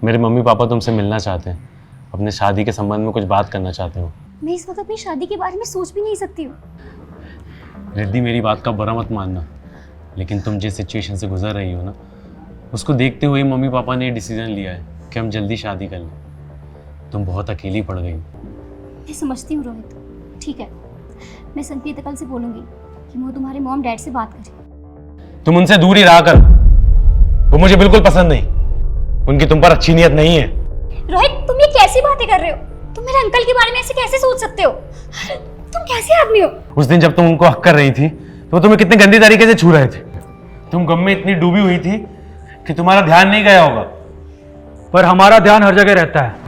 मेरे mummy papa तुमसे मिलना चाहते हैं, अपने शादी के संबंध में कुछ बात करना चाहते हो। मैं इस वक्त अपनी शादी के बारे में सोच भी नहीं सकती हूँ। रिद्धि, मेरी बात का बुरा मत मानना, लेकिन तुम जिस सिचुएशन से गुजर रही हो ना, उसको देखते हुए मम्मी पापा ने डिसीजन लिया है कि हम जल्दी शादी कर लें। तुम बहुत अकेली पड़ गई। मैं समझती हूँ रोहित, ठीक है, मैं संकेत कल से बोलूँगी कि वो तुम्हारे मॉम डैड से बात करें। तुम उनसे दूर ही रहा कर, वो मुझे बिल्कुल पसंद नहीं, उनकी तुम पर अच्छी नीयत नहीं है। रोहित, तुम ये कैसी बातें कर रहे हो? तुम मेरे अंकल के बारे में ऐसे कैसे सोच सकते हो? तुम कैसे आदमी हो? उस दिन जब तुम उनको हक कर रही थी तो तुम्हें कितने गंदी तरीके से छू रहे थे। तुम गम में इतनी डूबी हुई थी कि तुम्हारा ध्यान नहीं गया होगा, पर हमारा ध्यान हर जगह रहता है।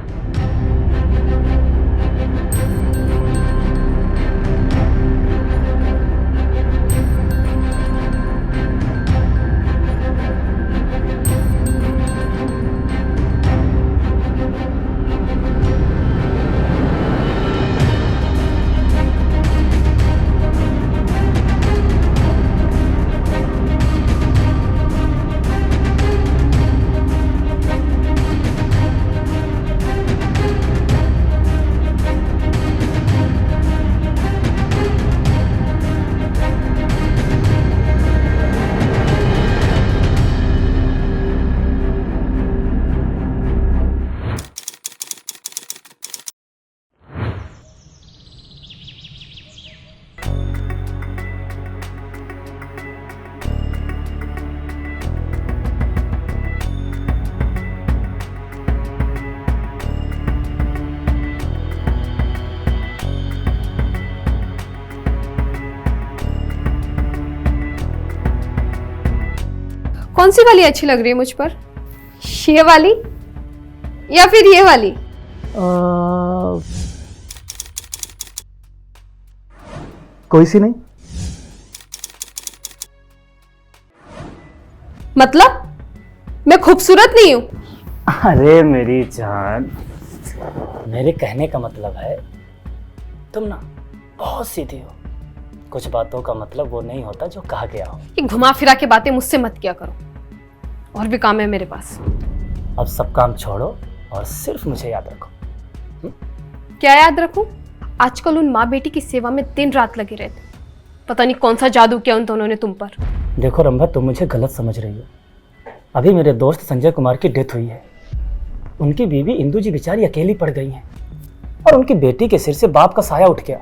कौन सी वाली अच्छी लग रही है मुझ पर, ये वाली या फिर ये वाली? कोई सी नहीं। मतलब मैं खूबसूरत नहीं हूं? अरे मेरी जान, मेरे कहने का मतलब है तुम ना बहुत सीधी हो। कुछ बातों का मतलब वो नहीं होता जो कहा गया हो। ये घुमा फिरा के बातें मुझसे मत किया करो, और भी काम है मेरे पास। अब सब काम छोड़ो और सिर्फ मुझे याद रखो। क्या याद रखूं? आजकल उन माँ बेटी की सेवा में दिन रात लगे रहते, पता नहीं कौन सा जादू किया उन दोनों ने तुम पर। देखो रंभा, तुम मुझे गलत समझ रही हो। अभी मेरे दोस्त संजय कुमार की डेथ हुई है। उनकी बीवी इंदू जी बेचारी अकेली पड़ गई हैं और उनकी बेटी के सिर से बाप का साया उठ गया।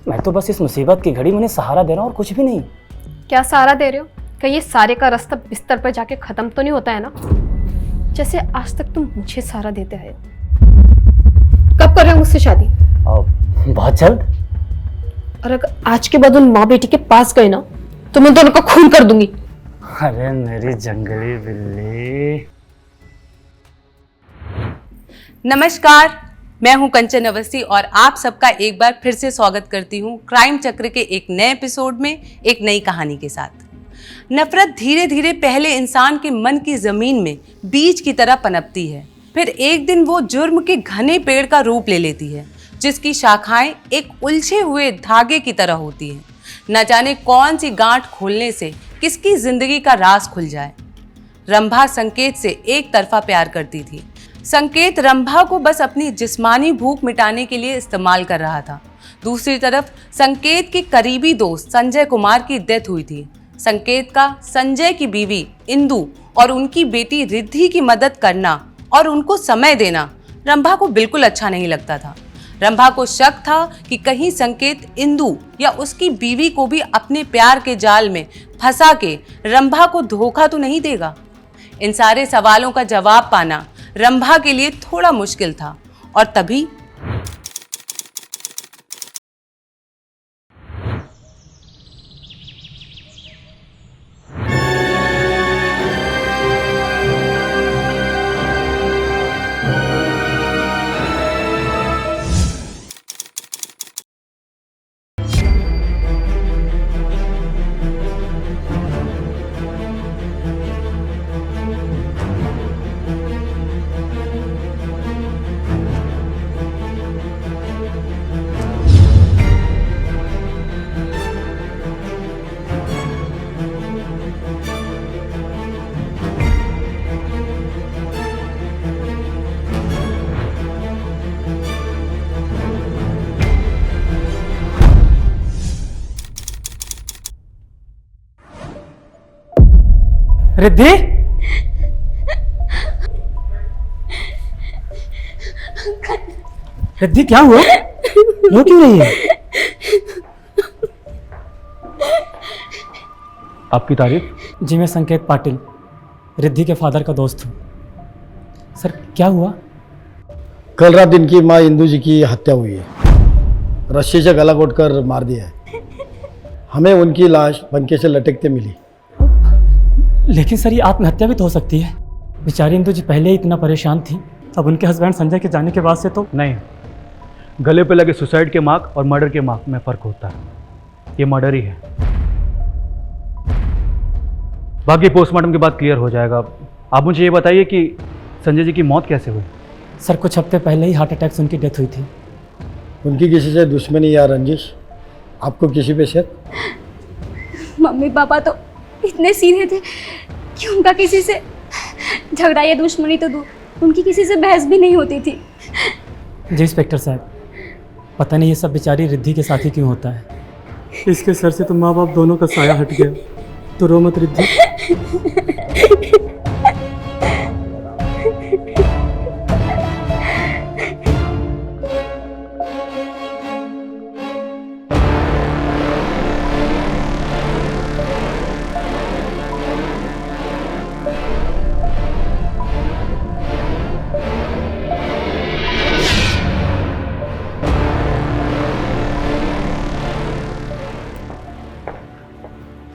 मैं तो बस इस मुसीबत की घड़ी में उन्हें सहारा दे रहा हूँ और कुछ भी नहीं। क्या सहारा दे रहे हो? कहीं ये सारे का रास्ता बिस्तर पर जाके खत्म तो नहीं होता है ना, जैसे आज तक तुम मुझे सहारा देते आए हो? कब कर रहे हो मुझसे शादी? बहुत जल्द। और अगर आज के बाद उन माँ बेटी के पास गए ना तो मैं दोनों का खून कर दूंगी। अरे मेरी जंगली बिल्ली। नमस्कार, मैं हूं कंचन अवस्थी और आप सबका एक बार फिर से स्वागत करती हूं क्राइम चक्र के एक नए एपिसोड में, एक नई कहानी के साथ। नफरत धीरे धीरे पहले इंसान के मन की जमीन में बीज की तरह पनपती है, फिर एक दिन वो जुर्म के घने पेड़ का रूप ले लेती है, जिसकी शाखाएं एक उलझे हुए धागे की तरह होती हैं। न जाने कौन सी गांठ खोलने से किसकी जिंदगी का राज खुल जाए। रंभा संकेत से एक तरफा प्यार करती थी। संकेत रंभा को बस अपनी जिस्मानी भूख मिटाने के लिए इस्तेमाल कर रहा था। दूसरी तरफ संकेत के करीबी दोस्त संजय कुमार की डेथ हुई थी। संकेत का संजय की बीवी इंदु और उनकी बेटी रिद्धि की मदद करना और उनको समय देना रंभा को बिल्कुल अच्छा नहीं लगता था। रंभा को शक था कि कहीं संकेत इंदु या उसकी बीवी को भी अपने प्यार के जाल में फंसा के रंभा को धोखा तो नहीं देगा। इन सारे सवालों का जवाब पाना रंभा के लिए थोड़ा मुश्किल था, और तभी रिद्धि, रिद्धि क्या हुआ? रो क्यों रही है? आपकी तारीफ? जी मैं संकेत पाटिल, रिद्धि के फादर का दोस्त हूँ। सर क्या हुआ? कल रात इनकी माँ इंदू जी की हत्या हुई है, रस्सी से गला घोटकर मार दिया है। हमें उनकी लाश पंखे से लटकते मिली। लेकिन सर ये आत्महत्या भी तो हो सकती है। बेचारी इंदू जी पहले ही इतना परेशान थी, अब उनके हस्बैंड संजय के जाने के बाद से तो। नहीं, गले पे लगे सुसाइड के मार्क और मर्डर के मार्क में फ़र्क होता है। ये मर्डर ही है। बाकी पोस्टमार्टम के बाद क्लियर हो जाएगा। आप मुझे ये बताइए कि संजय जी की मौत कैसे हुई? सर कुछ हफ्ते पहले ही हार्ट अटैक से उनकी डेथ हुई थी। उनकी किसी से दुश्मनी या रंजिश? आपको किसी पे शक? मम्मी पापा तो इतने सीधे थे कि उनका किसी से झगड़ा या दुश्मनी तो दूर, उनकी किसी से बहस भी नहीं होती थी। जी इंस्पेक्टर साहब, पता नहीं ये सब बेचारी रिद्धि के साथ ही क्यों होता है। इसके सर से तो माँ बाप दोनों का साया हट गया। तो रो मत रिद्धि।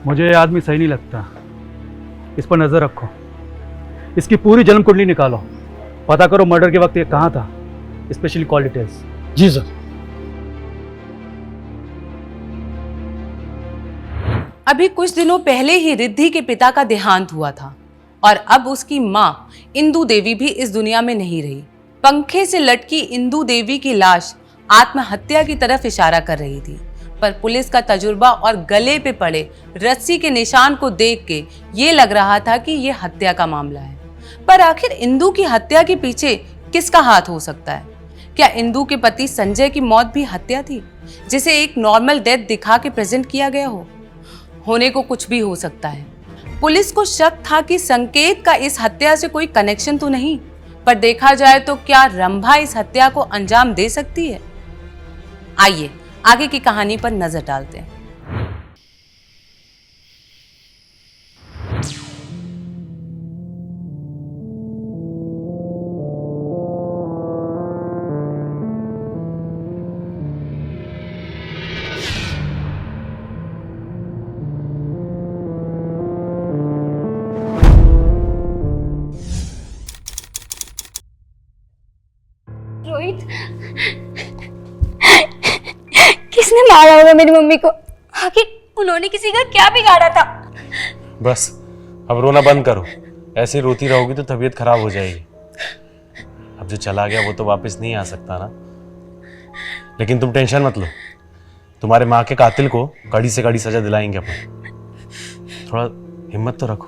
मुझे ये आदमी सही नहीं लगता। इस पर नज़र रखो, इसकी पूरी जन्म कुंडली निकालो, पता करो मर्डर के वक्त ये कहाँ था, स्पेशली कॉल डिटेल्स। जी सर। अभी कुछ दिनों पहले ही रिद्धि के पिता का देहांत हुआ था और अब उसकी मां इंदू देवी भी इस दुनिया में नहीं रही। पंखे से लटकी इंदू देवी की लाश आत्महत्या की तरफ इशारा कर रही थी, पर पुलिस का तजुर्बा और गले पे पड़े रस्सी के निशान को देख के ये लग रहा था कि ये हत्या का मामला है। पर आखिर इंदू की हत्या के पीछे किसका हाथ हो सकता है? क्या इंदू के पति संजय की मौत भी हत्या थी, जिसे एक नॉर्मल डेथ दिखा के प्रेजेंट किया गया हो? होने को कुछ भी हो सकता है। पुलिस को शक था कि संकेत का इस हत्या से कोई कनेक्शन तो नहीं, पर देखा जाए तो क्या रंभा इस हत्या को अंजाम दे सकती है? आइए आगे की कहानी पर नजर डालते हैं। रोहित, किसने मारा होगा मेरी मम्मी को? आखिर उन्होंने किसी का क्या बिगाड़ा था? बस अब रोना बंद करो, ऐसे रोती रहोगी तो तबीयत खराब हो जाएगी। अब जो चला गया वो तो वापस नहीं आ सकता ना। लेकिन तुम टेंशन मत लो, तुम्हारे माँ के कातिल को कड़ी से कड़ी सजा दिलाएंगे अपन। थोड़ा हिम्मत तो रखो।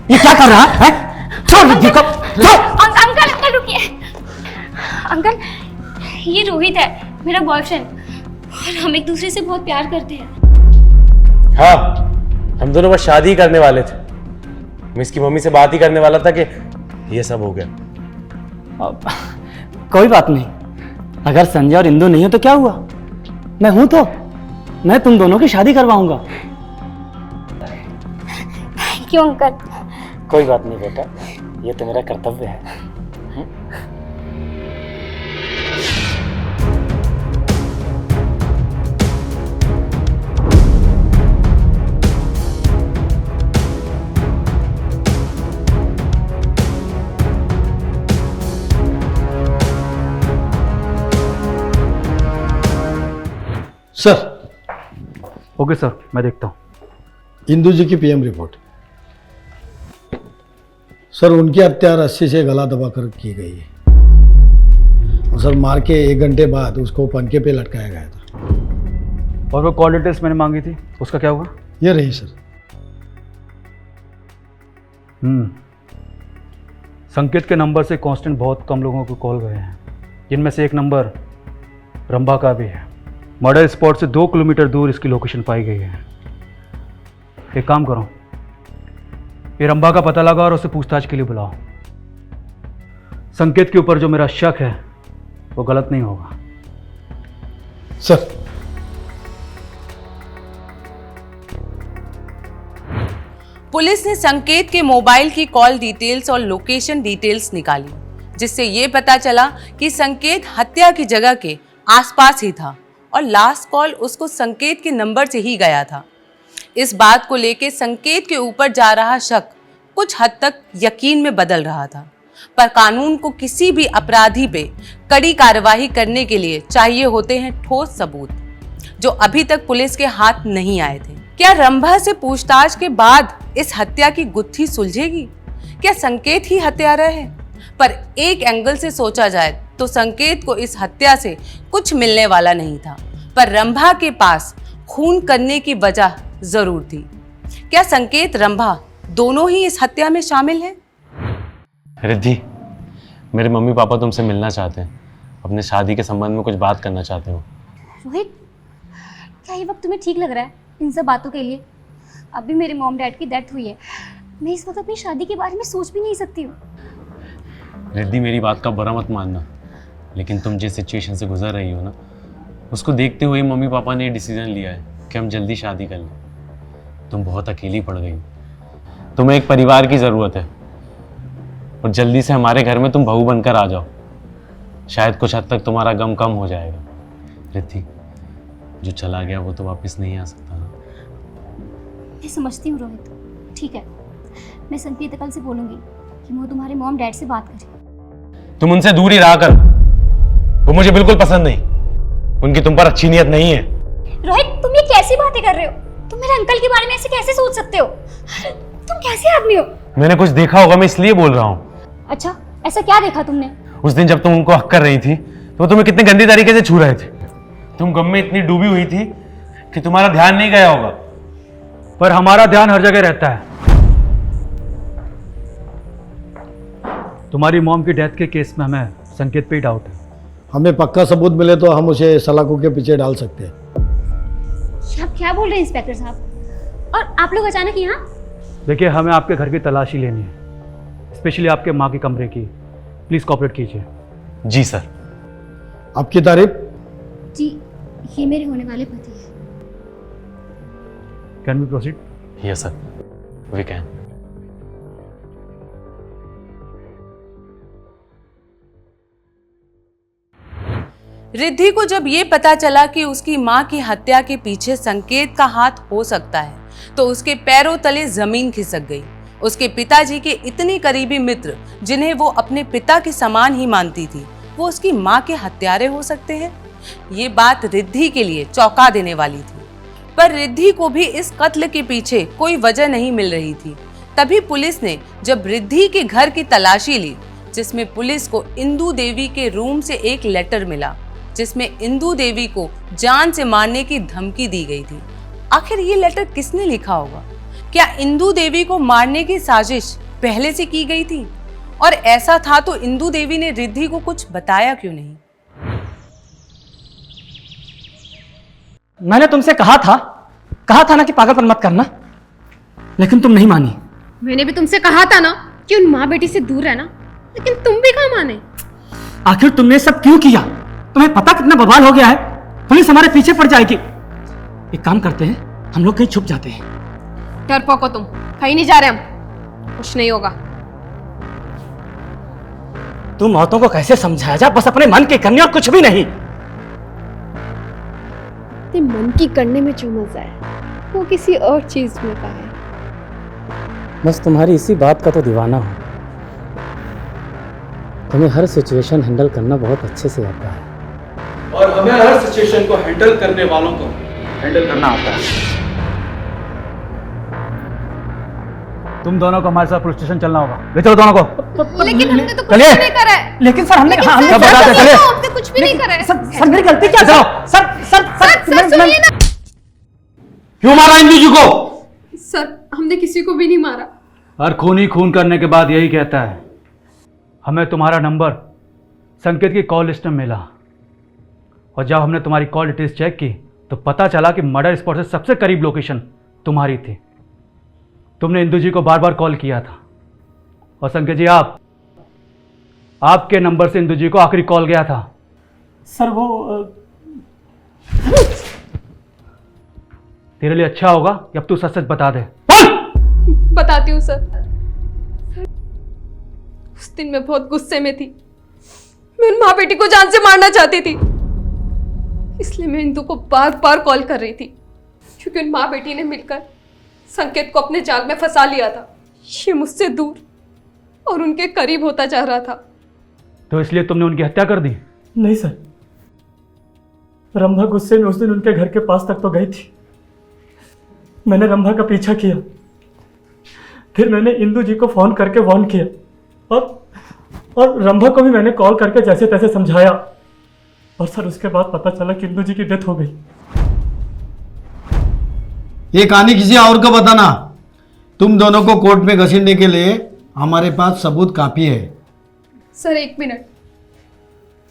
ये क्या कर रहा है? छोड़ रिद्धि को। अंकल अंकल रुकिए। अंकल, ये रोहित है, मेरा बॉयफ्रेंड, और हम एक दूसरे से बहुत प्यार करते हैं। हाँ, हम दोनों बस शादी करने वाले थे। मैं इसकी मम्मी से बात ही करने वाला था कि ये सब हो गया। कोई बात नहीं, अगर संजय और इंदु नहीं हो तो क्या हुआ? मैं हूं तो मैं तुम दोनों की शादी करवाऊंगा। Thank you uncle. कोई बात नहीं बेटा, ये तो मेरा कर्तव्य है। सर। ओके सर, मैं देखता हूँ। इंदू जी की पीएम रिपोर्ट। सर, उनकी हत्या रस्सी से गला दबाकर की गई है और सर मार के 1 घंटे बाद उसको पंखे पे लटकाया गया था। और वो कॉल डिटेल्स मैंने मांगी थी, उसका क्या हुआ? ये रही सर। संकेत के नंबर से कांस्टेंट बहुत कम लोगों को कॉल गए हैं, जिनमें से एक नंबर रंभा का भी है। मर्डर स्पॉट से 2 किलोमीटर दूर इसकी लोकेशन पाई गई है। एक काम करो, ये रंभा का पता लगा और उसे पूछताछ के लिए बुलाओ। संकेत के ऊपर जो मेरा शक है वो गलत नहीं होगा। सर। पुलिस ने संकेत के मोबाइल की कॉल डिटेल्स और लोकेशन डिटेल्स निकाली, जिससे ये पता चला कि संकेत हत्या की जगह के आसपास ही था और लास्ट कॉल उसको संकेत के नंबर से ही गया था। इस बात को लेकर संकेत के ऊपर जा रहा शक कुछ हद तक यकीन में बदल रहा था, पर कानून को किसी भी अपराधी पे कड़ी कार्रवाई करने के लिए चाहिए होते हैं ठोस सबूत, जो अभी तक पुलिस के हाथ नहीं आए थे। क्या रंभा से पूछताछ के बाद इस हत्या की गुत्थी सुलझेगी? क्या संकेत ही हत्यारा है? पर एक एंगल से सोचा जाए तो संकेत को इस हत्या से कुछ मिलने वाला नहीं था, पर रंभा के पास खून करने की वजह जरूर थी। क्या संकेत रंभा दोनों ही इस हत्या में शामिल हैं? रिद्धि, मेरे मम्मी पापा तुमसे मिलना चाहते हैं, अपने शादी के संबंध में कुछ बात करना चाहते हो। रोहित, क्या ये वक्त तुम्हें ठीक लग रहा है इन सब बातों के लिए? अभी मेरे मॉम डैड की डेथ हुई है, मैं इस वक्त अपनी शादी के बारे में सोच भी नहीं सकती हूँ। रिद्धि, मेरी बात का बुरा मत मानना, लेकिन तुम जिस सिचुएशन से गुजर रही हो ना, उसको देखते हुए मम्मी पापा ने डिसीजन लिया है कि हम जल्दी शादी कर लें। तुम बहुत अकेली पड़ गई, तुम्हें एक परिवार की ज़रूरत है और जल्दी से हमारे घर में तुम बहू बनकर आ जाओ, शायद कुछ हद तक तुम्हारा गम कम हो जाएगा। रिद्धि, जो चला गया वो तो वापस नहीं आ सकता ना। मैं समझती हूँ रोहित, ठीक है, मैं संकेत कल से बोलूँगी कि वो तुम्हारे मॉम डैड से बात करे। तुम उनसे दूर ही रहा कर, वो मुझे बिल्कुल पसंद नहीं, उनकी तुम पर अच्छी नीयत नहीं है। रोहित, तुम ये कैसी बातें कर रहे हो? तुम मेरे अंकल के बारे में ऐसे कैसे सोच सकते हो? तुम कैसे आदमी हो? मैंने कुछ देखा होगा, मैं इसलिए बोल रहा हूँ। अच्छा, ऐसा क्या देखा तुमने? उस दिन जब तुम उनको हक कर रही थी तो वो तुम्हें कितने गंदी तरीके से छू रहे थे। तुम गम में इतनी डूबी हुई थी कि तुम्हारा ध्यान नहीं गया होगा। पर हमारा ध्यान हर जगह रहता है। तुम्हारी मॉम की डेथ के केस में हमें संकेत पे ही डाउट है। हमें पक्का सबूत मिले तो हम उसे सलाखों के पीछे डाल सकते हैं। आप क्या बोल रहे हैं इंस्पेक्टर साहब? और आप लोग अचानक यहाँ? देखिए, हमें आपके घर की तलाशी लेनी है, स्पेशली आपके माँ के कमरे की। प्लीज कोऑपरेट कीजिए। जी सर। आपकी तारीफ? जी, ये मेरे होने वाले पति हैं। Can we proceed? Yes sir, we can. Riddhi को जब ये पता चला कि उसकी मां की हत्या के पीछे संकेत का हाथ हो सकता है, तो उसके पैरों तले जमीन खिसक गई। उसके पिताजी के इतने करीबी मित्र, जिन्हें वो अपने पिता के समान ही मानती थी, वो उसकी मां के हत्यारे हो सकते हैं। ये बात रिद्धि के लिए चौंका देने वाली थी, पर रिद्धि को भी इस कत्ल के पीछे कोई वजह नहीं मिल रही थी। तभी पुलिस ने जब रिद्धि के घर की तलाशी ली, जिसमें पुलिस को इंदु देवी के रूम से एक लेटर मिला, जिसमें इंदु देवी को जान से मारने की धमकी दी गई थी। आखिर ये लेटर किसने लिखा होगा? क्या इंदु देवी को मारने की साजिश पहले से की गई थी? और ऐसा था तो इंदु देवी ने रिद्धि को कुछ बताया क्यों नहीं? मैंने तुमसे कहा था ना कि पागलपन मत करना, लेकिन तुम नहीं मानी। मैंने भी तुमसे कहा था ना कि उन माँ बेटी से दूर रहना, लेकिन तुम भी कहाँ माने। आखिर तुमने सब क्यों किया? तुम्हें पता कितना बवाल हो गया है? पुलिस हमारे पीछे पड़ जाएगी। एक काम करते हैं, हम लोग कहीं छुप जाते हैं। डरपोक हो तुम, कहीं नहीं जा रहे हम, कुछ नहीं होगा। तुम औरतों को कैसे समझाया जा? बस अपने मन की करनी और कुछ भी नहीं। ते मन की करने में जो मजा है वो किसी और चीज में का है। बस तुम्हारी इसी बात का तो दीवाना हूं। तुम्हें हर सिचुएशन हैंडल करना बहुत अच्छे से आता है, और हमें हर सिचुएशन को हैंडल करने वालों को हैंडल करना आता है। तुम दोनों को हमारे साथ पुलिस स्टेशन चलना होगा। ले चलो दोनों को। लेकिन हमने तो कुछ भी नहीं करा है। लेकिन सर हमने हमने कुछ भी नहीं करा है। सर मेरी गलती क्या? सर सुनिए ना। क्यों मारा इंदु जी को? सर हमने किसी को भी नहीं मारा। हर खून ही खून करने के बाद यही कहता है। हमें तुम्हारा नंबर संकेत की कॉल लिस्ट में मिला, और जब हमने तुम्हारी कॉल डिटेल्स चेक की तो पता चला कि मर्डर स्पॉट से सबसे करीब लोकेशन तुम्हारी थी। तुमने इंदु जी को बार बार कॉल किया था। और संकेत जी, आपके नंबर से इंदु जी को आखिरी कॉल गया था। सर वो तेरे लिए अच्छा होगा कि अब तू सच सच बता दे। बताती हूँ सर। उस दिन मैं बहुत गुस्से में थी। मैं उन माँ बेटी को जान से मारना चाहती थी, इसलिए मैं इंदु को बार बार कॉल कर रही थी, क्योंकि उन माँ बेटी ने मिलकर संकेत को अपने जाल में फंसा लिया था। ये मुझसे दूर और उनके करीब होता जा रहा था। तो इसलिए तुमने उनकी हत्या कर दी? नहीं सर, रंभा गुस्से में उस दिन उनके घर के पास तक तो गई थी। मैंने रंभा का पीछा किया, फिर मैंने इंदु जी को फोन करके वार्न किया और रंभा को भी मैंने कॉल करके जैसे तैसे समझाया। और सर उसके बाद पता चला कि इंदु जी की डेथ हो गई। ये कहानी किसी और को बताना। तुम दोनों को कोर्ट में घसीटने के लिए हमारे पास सबूत काफी है। सर 1 मिनट,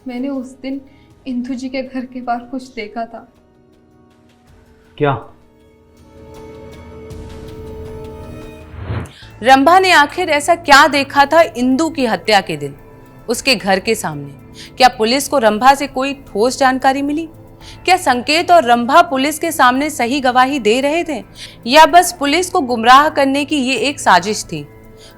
मैंने उस दिन इंदु जी के घर के बाहर कुछ देखा था। क्या? रंभा ने आखिर ऐसा क्या देखा था इंदु की हत्या के दिन उसके घर के सामने? क्या पुलिस को रंभा से कोई ठोस जानकारी मिली? क्या संकेत और रंभा पुलिस के सामने सही गवाही दे रहे थे, या बस पुलिस को गुमराह करने की ये एक साजिश थी?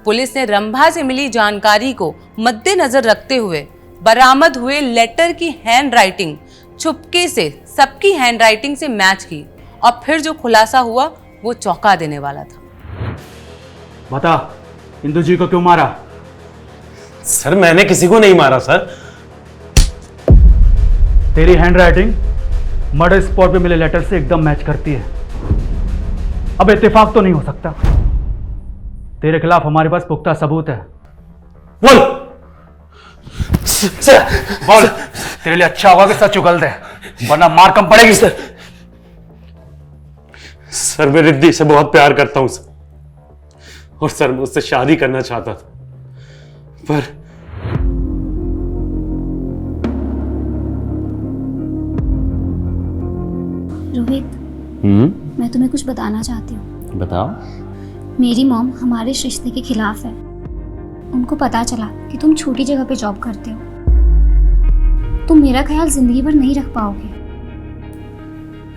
पुलिस ने रंभा से मिली जानकारी को मद्देनजर रखते हुए बरामद हुए लेटर की हैंडराइटिंग चुपके से सबकी हैंडराइटिंग से मैच की, और फिर जो खुलासा हुआ वो चौंका देने वाला था। बता, इंदु जी को क्यों मारा? सर मैंने किसी को नहीं मारा सर। तेरी हैंडराइटिंग मर्डर स्पॉट पे मिले लेटर से एकदम मैच करती है। अब इत्तेफाक तो नहीं हो सकता। तेरे खिलाफ हमारे पास पुख्ता सबूत है। बोल सर। बोल, तेरे लिए अच्छा होगा कि सच उगल दे, वरना मार कम पड़ेगी। सर मैं रिद्धि से बहुत प्यार करता हूं सर, और सर मैं उससे शादी करना चाहता था, पर रोहित, मैं तुम्हें कुछ बताना चाहती हूँ। बताओ। मेरी मॉम हमारे इस रिश्ते के खिलाफ है। उनको पता चला कि तुम छोटी जगह पे जॉब करते हो। तुम मेरा ख्याल जिंदगी भर नहीं रख पाओगे।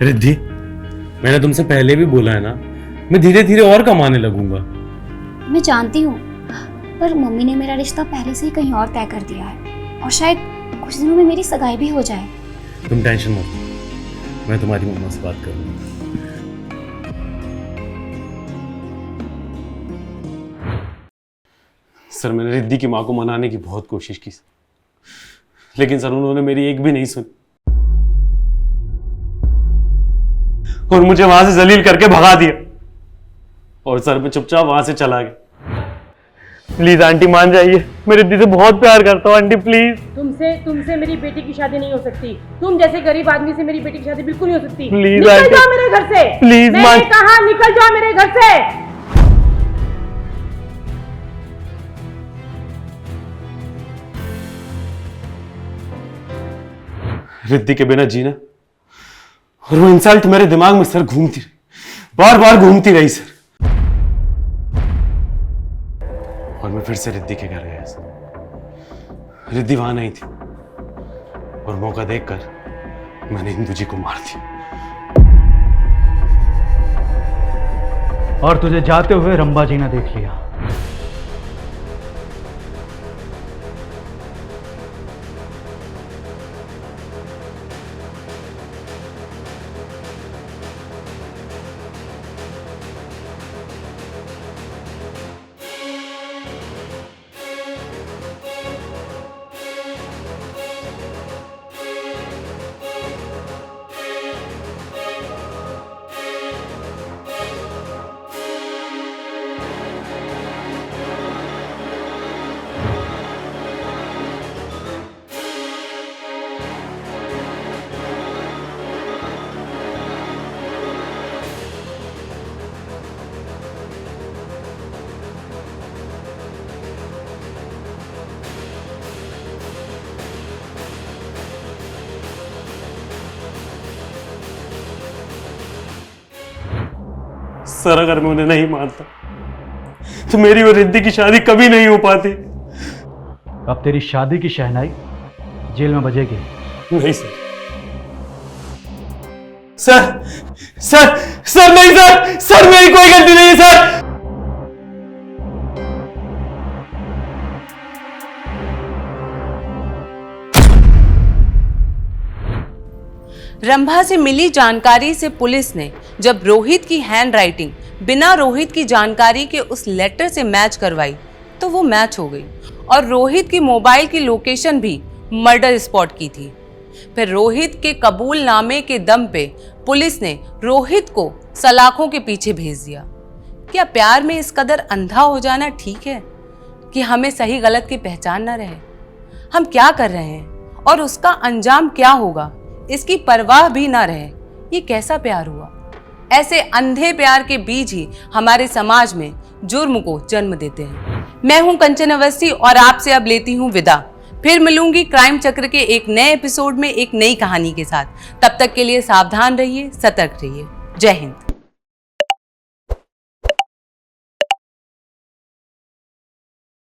रिद्धि, मैंने तुमसे पहले भी बोला है ना, मैं धीरे धीरे और कमाने लगूंगा। मैं जानती हूँ, पर मम्मी ने मेरा रिश्ता पहले से ही कहीं और तय कर दिया है, और शायद कुछ दिनों में मेरी सगाई भी हो जाए। तुम टेंशन मत लो, मैं तुम्हारी मम्मा से बात करूंगा। सर मैंने रिद्धि की माँ को मनाने की बहुत कोशिश की, लेकिन सर उन्होंने मेरी एक भी नहीं सुनी, और मुझे वहां से जलील करके भगा दिया। और सर मैं चुपचाप वहां से चला गया। प्लीज आंटी मान जाइए, मैं रिद्धि से बहुत प्यार करता हूँ आंटी, प्लीज। तुमसे मेरी बेटी की शादी नहीं हो सकती। तुम जैसे गरीब आदमी से मेरी बेटी की शादी बिल्कुल नहीं हो सकती। प्लीज निकल आंटी, जाओ मेरे घर से। प्लीज मैंने कहा निकल जाओ मेरे घर से। रिद्धि के बिना जीना, और वो इंसल्ट मेरे दिमाग में सर घूमती रही, बार बार घूमती रही सर। और मैं फिर से रिद्धि के घर गया सर। रिद्धि वहां नहीं थी, और मौका देखकर मैंने इंदु जी को मार दिया। और तुझे जाते हुए रंभा जी ने देख लिया। सर अगर मैं उन्हें नहीं मानता तो मेरी और रिद्धि की शादी कभी नहीं हो पाती। अब तेरी शादी की शहनाई जेल में बजेगी। नहीं सर, सर सर सर नहीं सर, सर मेरी कोई गलती नहीं है सर। रंभा से मिली जानकारी से पुलिस ने जब रोहित की हैंडराइटिंग बिना रोहित की जानकारी के उस लेटर से मैच करवाई तो वो मैच हो गई और रोहित की मोबाइल की लोकेशन भी मर्डर स्पॉट की थी। फिर रोहित के कबूलनामे के दम पे पुलिस ने रोहित को सलाखों के पीछे भेज दिया। क्या प्यार में इस कदर अंधा हो जाना ठीक है कि हमें सही गलत की पहचान ना रहे? हम क्या कर रहे हैं और उसका अंजाम क्या होगा इसकी परवाह भी ना रहे। ये कैसा प्यार हुआ? ऐसे अंधे प्यार के बीज ही हमारे समाज में जुर्म को जन्म देते हैं। मैं हूं कंचन अवस्थी और आपसे अब लेती हूं विदा। फिर मिलूंगी क्राइम चक्र के एक नए एपिसोड में एक नई कहानी के साथ। तब तक के लिए सावधान रहिए, सतर्क रहिए। जय हिंद।